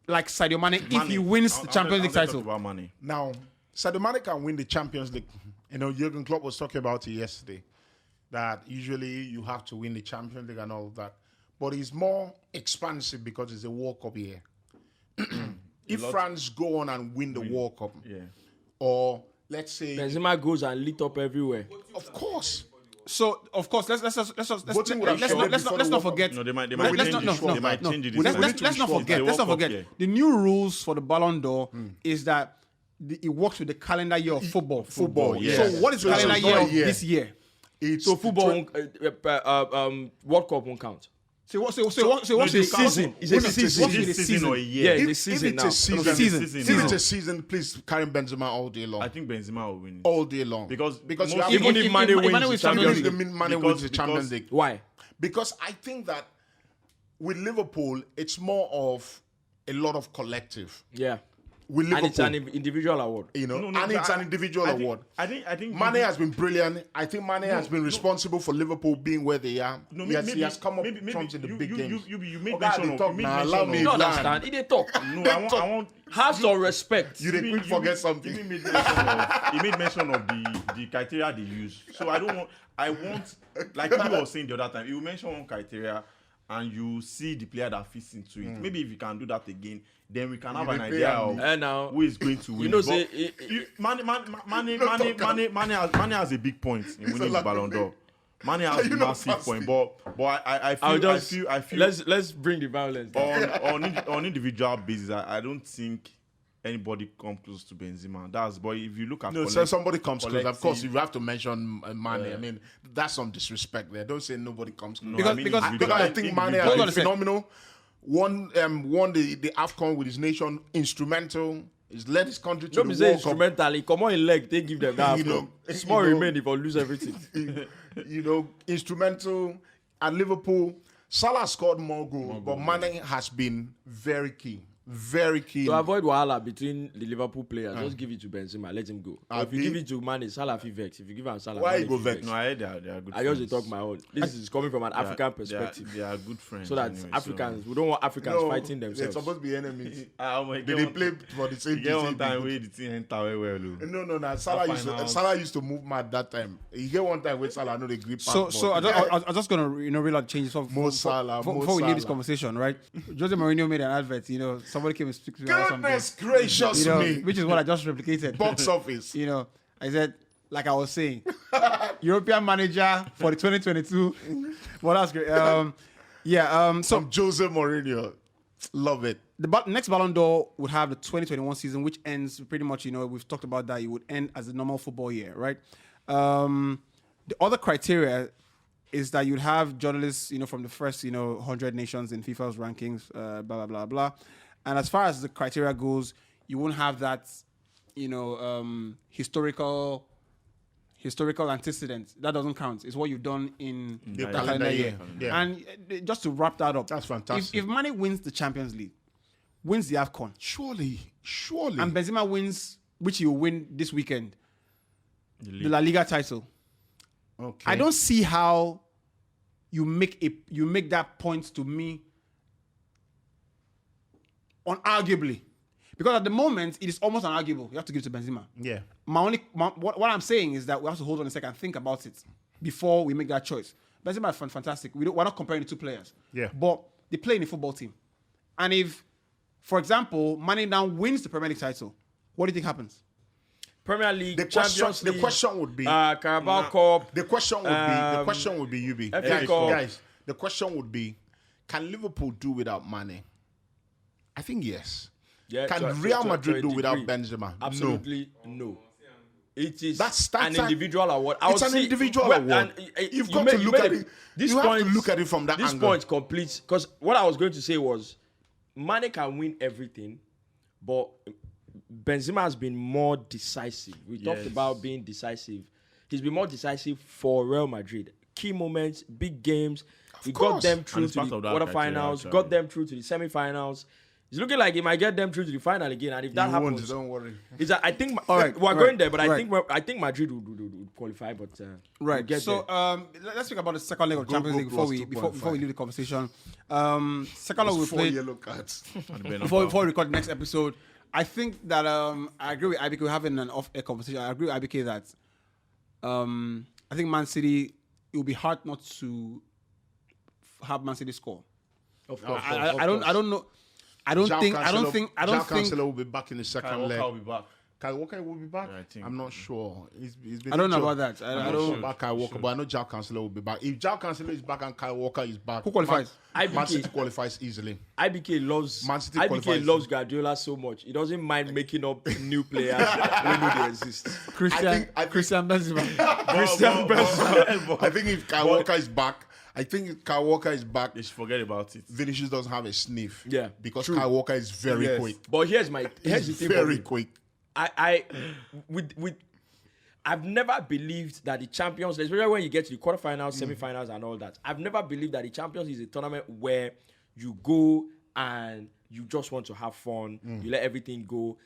[SPEAKER 1] like Sadio Mane if he wins the Champions League title?
[SPEAKER 4] About money.
[SPEAKER 3] Now, Sadio Mane can win the Champions League. You know, Jurgen Klopp was talking about it yesterday, that usually you have to win the Champions League and all of that. But it's more expansive because it's a World Cup year. If France go on and win the World Cup, or let's say
[SPEAKER 2] Benzema goes and lit up everywhere.
[SPEAKER 3] of course.
[SPEAKER 1] So of course, let's
[SPEAKER 3] Voting would have shortened
[SPEAKER 1] let's
[SPEAKER 3] before
[SPEAKER 1] not
[SPEAKER 3] the World
[SPEAKER 1] forget.
[SPEAKER 4] No, they might
[SPEAKER 1] let's
[SPEAKER 4] change
[SPEAKER 1] not-
[SPEAKER 4] it.
[SPEAKER 1] no,
[SPEAKER 4] They might
[SPEAKER 1] no.
[SPEAKER 4] change it.
[SPEAKER 1] Let's not forget. Let's not forget.
[SPEAKER 4] Yeah.
[SPEAKER 1] The new rules for the Ballon d'Or is that it works with the calendar year of football.
[SPEAKER 3] Football,
[SPEAKER 4] yes.
[SPEAKER 1] So what is the
[SPEAKER 3] So
[SPEAKER 1] calendar
[SPEAKER 3] it's
[SPEAKER 1] year
[SPEAKER 3] not a
[SPEAKER 1] of
[SPEAKER 3] year.
[SPEAKER 1] this year?
[SPEAKER 3] It's
[SPEAKER 2] So football,
[SPEAKER 3] the
[SPEAKER 2] World Cup won't count.
[SPEAKER 1] So what's the
[SPEAKER 2] season. It's a season.
[SPEAKER 1] What's
[SPEAKER 4] This
[SPEAKER 1] the
[SPEAKER 4] season or a
[SPEAKER 2] Yeah,
[SPEAKER 4] year?
[SPEAKER 2] it's a
[SPEAKER 3] if
[SPEAKER 2] season
[SPEAKER 3] it's
[SPEAKER 2] now.
[SPEAKER 3] a season,
[SPEAKER 1] Season.
[SPEAKER 3] if it's a season, please carry Benzema all day long.
[SPEAKER 4] I think Benzema will win.
[SPEAKER 3] All day long.
[SPEAKER 4] Because
[SPEAKER 3] you
[SPEAKER 4] most-
[SPEAKER 3] have
[SPEAKER 2] Even if Mane wins the
[SPEAKER 1] Champions
[SPEAKER 2] Champions
[SPEAKER 1] League.
[SPEAKER 2] League.
[SPEAKER 3] Mane wins the Champions League.
[SPEAKER 2] Why?
[SPEAKER 3] Because I think that with Liverpool, it's more of a lot of collective.
[SPEAKER 2] Yeah.
[SPEAKER 3] With
[SPEAKER 2] And it's
[SPEAKER 3] Liverpool,
[SPEAKER 2] an individual award.
[SPEAKER 3] you know,
[SPEAKER 4] No,
[SPEAKER 3] and it's an individual
[SPEAKER 4] I think-
[SPEAKER 3] award.
[SPEAKER 4] I think
[SPEAKER 3] Mane has been brilliant. I think Mane has been responsible for Liverpool being where they are.
[SPEAKER 4] No,
[SPEAKER 3] he has come up
[SPEAKER 4] maybe
[SPEAKER 3] trumps in the
[SPEAKER 4] you,
[SPEAKER 3] big
[SPEAKER 4] you,
[SPEAKER 3] games.
[SPEAKER 4] You made
[SPEAKER 3] Okay,
[SPEAKER 4] mention
[SPEAKER 3] they
[SPEAKER 4] of.
[SPEAKER 3] talk
[SPEAKER 4] You made
[SPEAKER 3] now.
[SPEAKER 4] mention
[SPEAKER 3] Allow
[SPEAKER 4] of-
[SPEAKER 3] me.
[SPEAKER 2] You don't
[SPEAKER 3] Land.
[SPEAKER 2] understand. He dey talk.
[SPEAKER 4] No, I want.
[SPEAKER 2] Have some respect.
[SPEAKER 3] You dey quick forget something.
[SPEAKER 4] He made mention of the criteria they use. So I don't want. I want, like you was saying the other time, you mention one criteria and you see the player that fits into it. Maybe if you can do that again, then we can have an idea of
[SPEAKER 2] Now,
[SPEAKER 4] who is going to win.
[SPEAKER 2] you know,
[SPEAKER 4] But
[SPEAKER 2] say
[SPEAKER 4] Mane has a big point in winning the Ballon d'Or. Mane has a massive point, but I feel
[SPEAKER 2] let's bring the violence down.
[SPEAKER 4] on individual basis, I don't think anybody come close to Benzema. But if you look at
[SPEAKER 3] So somebody comes close. Of
[SPEAKER 4] collective-
[SPEAKER 3] course, you have to mention Mane. I mean, that's some disrespect there. Don't say nobody comes close.
[SPEAKER 1] Because-
[SPEAKER 4] I mean,
[SPEAKER 1] because-
[SPEAKER 4] individual-
[SPEAKER 3] Because I think Mane
[SPEAKER 4] individual-
[SPEAKER 3] has been
[SPEAKER 1] Hold on a sec.
[SPEAKER 3] phenomenal. Won the AFCON with his nation. Instrumental. He's led his country to
[SPEAKER 2] Don't be
[SPEAKER 3] the
[SPEAKER 2] say
[SPEAKER 3] World Cup.
[SPEAKER 2] instrumentally. Come on in leg. They give them that.
[SPEAKER 3] You know,
[SPEAKER 2] Small
[SPEAKER 3] you know.
[SPEAKER 2] remain if I lose everything.
[SPEAKER 3] You know, instrumental at Liverpool. Salah scored more goals, but Mane has been very key. Very key.
[SPEAKER 2] To avoid wahala between the Liverpool players, just give it to Benzema. Let him go. If you give it to Mane, Salah fit vex. If you give him Salah,
[SPEAKER 3] Why
[SPEAKER 2] Mane
[SPEAKER 3] you go
[SPEAKER 2] fit
[SPEAKER 3] vex?
[SPEAKER 4] No, I heard they are good.
[SPEAKER 2] I just dey
[SPEAKER 4] friends.
[SPEAKER 2] talk my own. This is coming from an African perspective.
[SPEAKER 4] They are good friends.
[SPEAKER 2] So that
[SPEAKER 4] anyway,
[SPEAKER 2] Africans, we don't want Africans fighting
[SPEAKER 3] They're
[SPEAKER 2] themselves.
[SPEAKER 3] supposed to be enemies.
[SPEAKER 4] Oh my
[SPEAKER 3] They
[SPEAKER 4] God.
[SPEAKER 3] play for the same
[SPEAKER 4] You get one
[SPEAKER 3] team.
[SPEAKER 4] time where the team enter well.
[SPEAKER 3] No. Salah used to move mad that time. You get one time with Salah, no, they grip.
[SPEAKER 1] So I'm just gonna real out change
[SPEAKER 3] Mo Salah,
[SPEAKER 1] before we leave this
[SPEAKER 3] Salah.
[SPEAKER 1] conversation, right? Jose Mourinho made an advert. You know, somebody came and spoke to me about something.
[SPEAKER 3] Goodness gracious
[SPEAKER 1] You know,
[SPEAKER 3] me.
[SPEAKER 1] which is what I just replicated.
[SPEAKER 3] Box office.
[SPEAKER 1] You know, I said, like I was saying, European manager for the 2022. Well, that's great. So
[SPEAKER 3] From Jose Mourinho. Love it.
[SPEAKER 1] the next Ballon d'Or would have the 2021 season, which ends pretty much, you know, we've talked about that. It would end as a normal football year, right? The other criteria is that you'd have journalists, you know, from the first, 100 nations in FIFA's rankings, blah, blah, blah, blah. And as far as the criteria goes, you won't have that, historical antecedent. That doesn't count. It's what you've done in the calendar year.
[SPEAKER 3] Yeah.
[SPEAKER 1] And just to wrap that up,
[SPEAKER 3] That's fantastic.
[SPEAKER 1] If Mane wins the Champions League, wins the AFCON,
[SPEAKER 3] Surely.
[SPEAKER 1] and Benzema wins, which he will win this weekend, the La Liga title,
[SPEAKER 3] Okay.
[SPEAKER 1] I don't see how you make that point to me unarguably. Because at the moment, it is almost unarguable. You have to give it to Benzema.
[SPEAKER 3] Yeah.
[SPEAKER 1] What I'm saying is that we have to hold on a second and think about it before we make that choice. Benzema is fantastic. We're not comparing the two players.
[SPEAKER 3] Yeah.
[SPEAKER 1] But they play in a football team. And if, for example, Mane now wins the Premier League title, what do you think happens?
[SPEAKER 2] Premier League,
[SPEAKER 3] The
[SPEAKER 2] Champions League,
[SPEAKER 3] question would be
[SPEAKER 2] Carabao Cup.
[SPEAKER 3] the question would be UB.
[SPEAKER 2] FA Cup.
[SPEAKER 3] Guys, the question would be, can Liverpool do without Mane? I think yes.
[SPEAKER 2] Yeah,
[SPEAKER 3] Can Real Madrid
[SPEAKER 2] to a
[SPEAKER 3] do without
[SPEAKER 2] degree.
[SPEAKER 3] Benzema?
[SPEAKER 2] Absolutely no. It is
[SPEAKER 3] That's
[SPEAKER 2] an individual award.
[SPEAKER 3] It's an individual award. You've got to look at it. You have to look at it from that
[SPEAKER 2] this
[SPEAKER 3] angle.
[SPEAKER 2] point completes, because what I was going to say was Mane can win everything, but Benzema has been more decisive. We talked about being decisive. He's been more decisive for Real Madrid. Key moments, big games. He got
[SPEAKER 3] course.
[SPEAKER 2] them through
[SPEAKER 4] And
[SPEAKER 2] to
[SPEAKER 4] it's
[SPEAKER 2] the
[SPEAKER 4] part of that
[SPEAKER 2] quarterfinals,
[SPEAKER 4] criteria,
[SPEAKER 2] got them through to the semifinals. It's looking like he might get them through to the final again, and if that happens,
[SPEAKER 3] don't worry.
[SPEAKER 2] it's that I think
[SPEAKER 1] right,
[SPEAKER 2] we're going there, but
[SPEAKER 1] right.
[SPEAKER 2] I think Madrid would qualify, but
[SPEAKER 1] Right.
[SPEAKER 2] we'll get
[SPEAKER 1] So
[SPEAKER 2] there.
[SPEAKER 1] let's speak about the second leg of Champions League before we leave the conversation. Second leg we
[SPEAKER 3] 4
[SPEAKER 1] played
[SPEAKER 3] yellow cards.
[SPEAKER 1] before we record the next episode. I think that I agree with IBK. We're having an off-air conversation. I agree with IBK that I think Man City, it will be hard not to have Man City score.
[SPEAKER 2] Of course,
[SPEAKER 1] I don't know. I don't think.
[SPEAKER 3] Cancelo will be back in the second leg.
[SPEAKER 4] I'll be back.
[SPEAKER 3] Kyle Walker will be back.
[SPEAKER 4] Yeah, I think.
[SPEAKER 3] I'm not sure. He's been
[SPEAKER 1] I don't know
[SPEAKER 3] injured.
[SPEAKER 1] about that. I
[SPEAKER 3] I'm
[SPEAKER 1] don't.
[SPEAKER 3] not sure about Kyle Walker, but I know Jao Cancelo will be back. If Jao Cancelo is back and Kyle Walker is back,
[SPEAKER 1] Who qualifies?
[SPEAKER 3] Man City qualifies easily.
[SPEAKER 2] IBK loves
[SPEAKER 3] Man City
[SPEAKER 2] IBK
[SPEAKER 3] qualifies.
[SPEAKER 2] loves Guardiola so much. He doesn't mind making up new players when they exist.
[SPEAKER 1] Christian Benzema.
[SPEAKER 3] I think if Kyle Walker is back,
[SPEAKER 4] They should forget about it.
[SPEAKER 3] Vinicius doesn't have a sniff.
[SPEAKER 2] Yeah,
[SPEAKER 3] because
[SPEAKER 2] true.
[SPEAKER 3] Kyle Walker is very quick.
[SPEAKER 2] But here's the
[SPEAKER 3] He's
[SPEAKER 2] thing.
[SPEAKER 3] very
[SPEAKER 2] for me.
[SPEAKER 3] quick.
[SPEAKER 2] I've never believed that the Champions League, especially when you get to the quarterfinals, semifinals, and all that, I've never believed that the Champions League is a tournament where you go and you just want to have fun, you let everything go.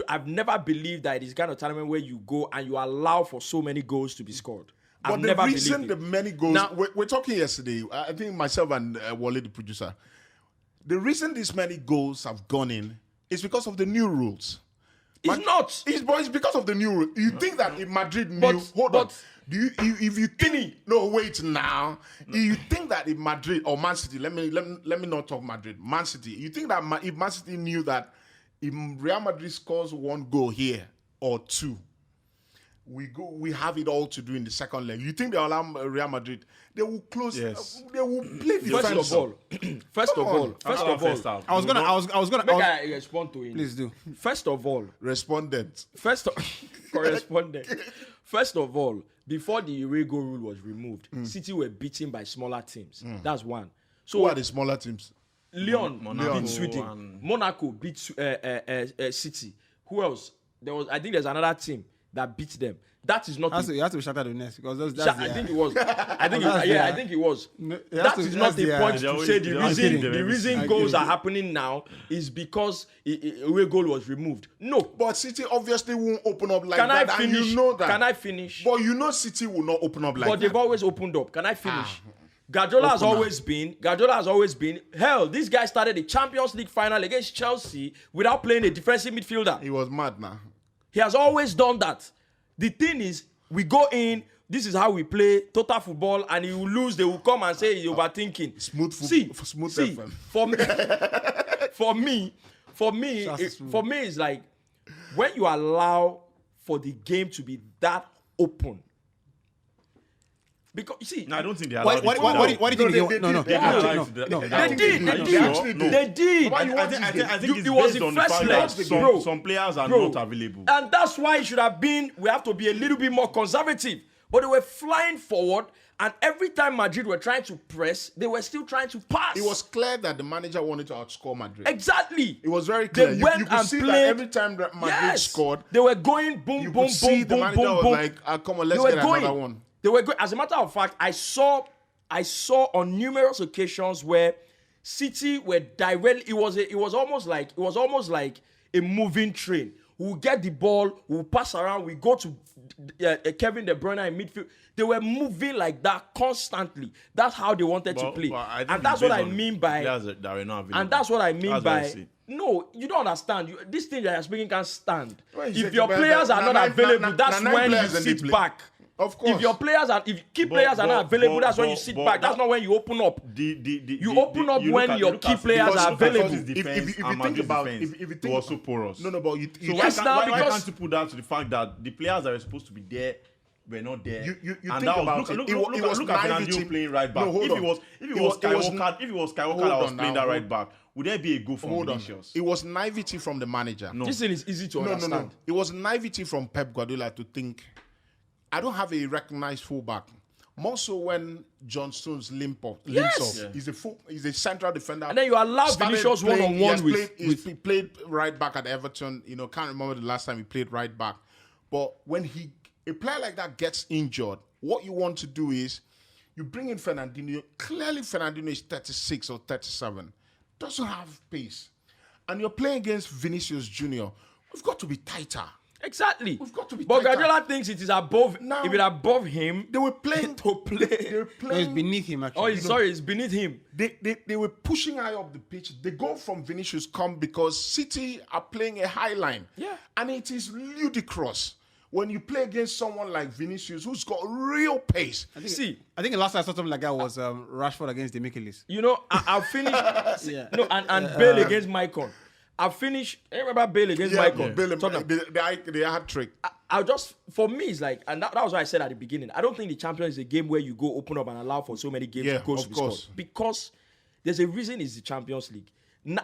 [SPEAKER 2] I've never believed that it is kind of tournament where you go and you allow for so many goals to be scored.
[SPEAKER 3] But the reason the many goals,
[SPEAKER 2] Now-
[SPEAKER 3] we're talking yesterday, I think myself and Wale, the producer, the reason these many goals have gone in is because of the new rules.
[SPEAKER 2] It's not.
[SPEAKER 3] It's because of the new rule. You think that if Madrid knew?
[SPEAKER 2] But-
[SPEAKER 3] Hold on.
[SPEAKER 2] but-
[SPEAKER 3] Do you if you think? No, wait now. You think that if Madrid or Man City? Let me not talk Madrid. Man City. You think that if Man City knew that if Real Madrid scores one goal here or two, we have it all to do in the second leg. You think they allow Real Madrid? They will close.
[SPEAKER 4] Yes.
[SPEAKER 3] They will play
[SPEAKER 2] First
[SPEAKER 3] defense.
[SPEAKER 2] of all, first of all,
[SPEAKER 1] I was gonna.
[SPEAKER 2] make I respond to it.
[SPEAKER 1] Please do.
[SPEAKER 2] First of all,
[SPEAKER 3] Respondent.
[SPEAKER 2] correspondent. First of all, before the away goal rule was removed, City were beaten by smaller teams. That's one. So
[SPEAKER 3] Who are the smaller teams?
[SPEAKER 2] Lyon
[SPEAKER 4] Monaco
[SPEAKER 2] beat Sweden.
[SPEAKER 4] and-
[SPEAKER 2] Monaco beat City. Who else? I think there's another team that beat them. That is not.
[SPEAKER 1] You have to shout out the next because that's
[SPEAKER 2] I think it was. I think
[SPEAKER 1] That's
[SPEAKER 2] I
[SPEAKER 1] the-
[SPEAKER 2] think it was.
[SPEAKER 1] No, it has
[SPEAKER 2] That
[SPEAKER 1] to-
[SPEAKER 2] is not
[SPEAKER 1] that's
[SPEAKER 2] the
[SPEAKER 1] the-
[SPEAKER 2] point
[SPEAKER 4] They
[SPEAKER 2] to
[SPEAKER 4] always-
[SPEAKER 2] say
[SPEAKER 4] they
[SPEAKER 2] the
[SPEAKER 4] always
[SPEAKER 2] reason
[SPEAKER 4] give them
[SPEAKER 2] the
[SPEAKER 4] everything.
[SPEAKER 2] reason goals are happening now is because away goal was removed. No.
[SPEAKER 3] But City obviously won't open up like
[SPEAKER 2] Can I
[SPEAKER 3] that. And
[SPEAKER 2] finish?
[SPEAKER 3] you know that.
[SPEAKER 2] Can I finish?
[SPEAKER 3] But you know City will not open up like
[SPEAKER 2] But
[SPEAKER 3] that.
[SPEAKER 2] they've always opened up. Can I finish? Guardiola has always been. Hell, this guy started the Champions League final against Chelsea without playing a defensive midfielder.
[SPEAKER 3] He was mad now.
[SPEAKER 2] He has always done that. The thing is, we go in, this is how we play total football, and he will lose. They will come and say you're overthinking.
[SPEAKER 3] Smooth FM.
[SPEAKER 2] For me, it's like when you allow for the game to be that open. Because you see,
[SPEAKER 4] No, I don't think they
[SPEAKER 1] What
[SPEAKER 4] allowed
[SPEAKER 1] do you think?
[SPEAKER 2] They did.
[SPEAKER 4] I think it's
[SPEAKER 2] It was
[SPEAKER 4] based
[SPEAKER 2] the
[SPEAKER 4] on the
[SPEAKER 2] first
[SPEAKER 4] fact
[SPEAKER 2] leg,
[SPEAKER 4] that
[SPEAKER 2] bro.
[SPEAKER 4] some players are
[SPEAKER 2] Bro.
[SPEAKER 4] not available.
[SPEAKER 2] And that's why it should have been, we have to be a little bit more conservative. But they were flying forward, and every time Madrid were trying to press, they were still trying to pass.
[SPEAKER 3] It was clear that the manager wanted to outscore Madrid.
[SPEAKER 2] exactly.
[SPEAKER 3] It was very clear.
[SPEAKER 2] They
[SPEAKER 3] You
[SPEAKER 2] went
[SPEAKER 3] could
[SPEAKER 2] and
[SPEAKER 3] see
[SPEAKER 2] played.
[SPEAKER 3] that every time that Madrid scored,
[SPEAKER 2] They were going boom,
[SPEAKER 3] you
[SPEAKER 2] boom,
[SPEAKER 3] could see
[SPEAKER 2] boom,
[SPEAKER 3] the
[SPEAKER 2] boom,
[SPEAKER 3] manager
[SPEAKER 2] boom,
[SPEAKER 3] was
[SPEAKER 2] boom.
[SPEAKER 3] like, come on, let's
[SPEAKER 2] They were
[SPEAKER 3] get
[SPEAKER 2] going.
[SPEAKER 3] another one.
[SPEAKER 2] They were going. As a matter of fact, I saw on numerous occasions where City were directly. It was almost like a moving train. We'll get the ball, we'll pass around, we go to Kevin De Bruyne in midfield. They were moving like that constantly. That's how they wanted to play.
[SPEAKER 4] I think
[SPEAKER 2] And that's
[SPEAKER 4] it's
[SPEAKER 2] what I
[SPEAKER 4] based on
[SPEAKER 2] mean by.
[SPEAKER 4] players that are not available.
[SPEAKER 2] And that's what I mean
[SPEAKER 4] That's what I
[SPEAKER 2] by.
[SPEAKER 4] see.
[SPEAKER 2] No, you don't understand. This thing that you're speaking can't stand.
[SPEAKER 3] Well, you
[SPEAKER 2] If
[SPEAKER 3] said
[SPEAKER 2] your
[SPEAKER 3] but
[SPEAKER 2] players are
[SPEAKER 3] na-
[SPEAKER 2] not
[SPEAKER 3] na-
[SPEAKER 2] available,
[SPEAKER 3] na-
[SPEAKER 2] that's
[SPEAKER 3] na-
[SPEAKER 2] when you
[SPEAKER 3] players and they
[SPEAKER 2] sit
[SPEAKER 3] play.
[SPEAKER 2] back.
[SPEAKER 3] Of course.
[SPEAKER 2] If key
[SPEAKER 4] But-
[SPEAKER 2] players are not
[SPEAKER 4] but-
[SPEAKER 2] available,
[SPEAKER 4] but-
[SPEAKER 2] that's when you
[SPEAKER 4] but-
[SPEAKER 2] sit
[SPEAKER 4] but
[SPEAKER 2] back. That's
[SPEAKER 4] that-
[SPEAKER 2] not when you open up.
[SPEAKER 4] You
[SPEAKER 2] open up when your key players are available.
[SPEAKER 3] If you think about if you think
[SPEAKER 4] it was so porous.
[SPEAKER 3] No, but you
[SPEAKER 4] So
[SPEAKER 2] Yes, now,
[SPEAKER 4] why
[SPEAKER 2] because-
[SPEAKER 4] can't you put that to the fact that the players that were supposed to be there were not there?
[SPEAKER 3] You
[SPEAKER 4] and
[SPEAKER 3] think
[SPEAKER 4] that
[SPEAKER 3] about
[SPEAKER 4] was,
[SPEAKER 3] it.
[SPEAKER 4] look,
[SPEAKER 3] It
[SPEAKER 4] look,
[SPEAKER 3] was
[SPEAKER 4] look at
[SPEAKER 3] naivety.
[SPEAKER 4] Fernandinho playing right back.
[SPEAKER 3] No, hold
[SPEAKER 4] if
[SPEAKER 3] on.
[SPEAKER 4] it was
[SPEAKER 3] It was
[SPEAKER 4] Skywalker that was playing that right back, would there be a goal from
[SPEAKER 3] Hold on.
[SPEAKER 4] Vinicius?
[SPEAKER 3] It was naivety from the manager.
[SPEAKER 4] No.
[SPEAKER 2] This thing is easy to
[SPEAKER 3] No.
[SPEAKER 2] understand.
[SPEAKER 3] It was naivety from Pep Guardiola to think, I don't have a recognized fullback. More so when John Stones limps off.
[SPEAKER 2] Yes.
[SPEAKER 3] Yeah. He's a central defender.
[SPEAKER 2] And then you allow
[SPEAKER 3] Started
[SPEAKER 2] Vinicius
[SPEAKER 3] playing-
[SPEAKER 2] one-on-one
[SPEAKER 3] he played right back at Everton. Can't remember the last time he played right back. But when a player like that gets injured, what you want to do is you bring in Fernandinho. Clearly, Fernandinho is 36 or 37. Doesn't have pace. and you're playing against Vinicius Junior, we've got to be tighter.
[SPEAKER 2] Exactly.
[SPEAKER 3] We've got to be
[SPEAKER 2] But
[SPEAKER 3] tighter.
[SPEAKER 2] Guardiola thinks it is above.
[SPEAKER 3] Now-
[SPEAKER 2] if it's above him,
[SPEAKER 3] They were playing
[SPEAKER 2] to play.
[SPEAKER 3] They were
[SPEAKER 1] No, it's
[SPEAKER 3] playing.
[SPEAKER 1] beneath him actually.
[SPEAKER 2] Oh, sorry, it's beneath him.
[SPEAKER 3] They were pushing high up the pitch. The goal from Vinicius come because City are playing a high line.
[SPEAKER 2] Yeah.
[SPEAKER 3] And it is ludicrous when you play against someone like Vinicius who's got real pace.
[SPEAKER 1] I think the last time I saw something like that was Rashford against Demichelis.
[SPEAKER 2] You know, I'll finish. No, and Bale against Maicon. I'll finish. I remember Bale against Maicon.
[SPEAKER 3] They had trick.
[SPEAKER 2] I'll just, for me, it's like, and that was what I said at the beginning. I don't think the Champions is a game where you go open up and allow for so many goals
[SPEAKER 3] of
[SPEAKER 2] to be
[SPEAKER 3] course.
[SPEAKER 2] scored. Because there's a reason it's the Champions League.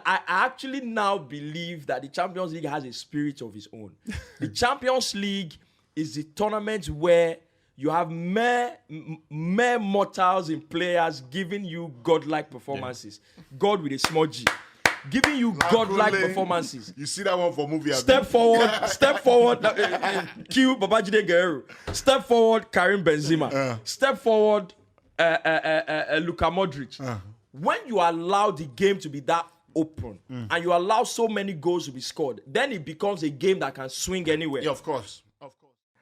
[SPEAKER 2] I actually now believe that the Champions League has a spirit of its own. The Champions League is the tournament where you have mere mortals and players giving you godlike performances. God with a small G. Giving you godlike performances.
[SPEAKER 3] You see that one for movie?
[SPEAKER 2] Step forward. Q Babajide Guerrero. Step forward, Karim Benzema. Step forward, Luka Modric. When you allow the game to be that open and you allow so many goals to be scored, then it becomes a game that can swing anywhere.
[SPEAKER 3] Yeah, of course.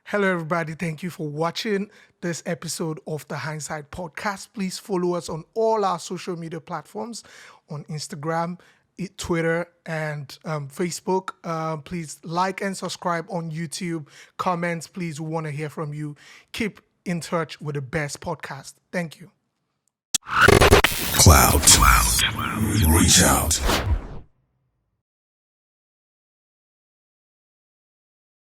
[SPEAKER 5] Hello, everybody. Thank you for watching this episode of the Hindsight Podcast. Please follow us on all our social media platforms on Instagram, Twitter, and Facebook. Please like and subscribe on YouTube. Comments, please. We want to hear from you. Keep in touch with the best podcast. Thank you.
[SPEAKER 6] Cloud. Reach out.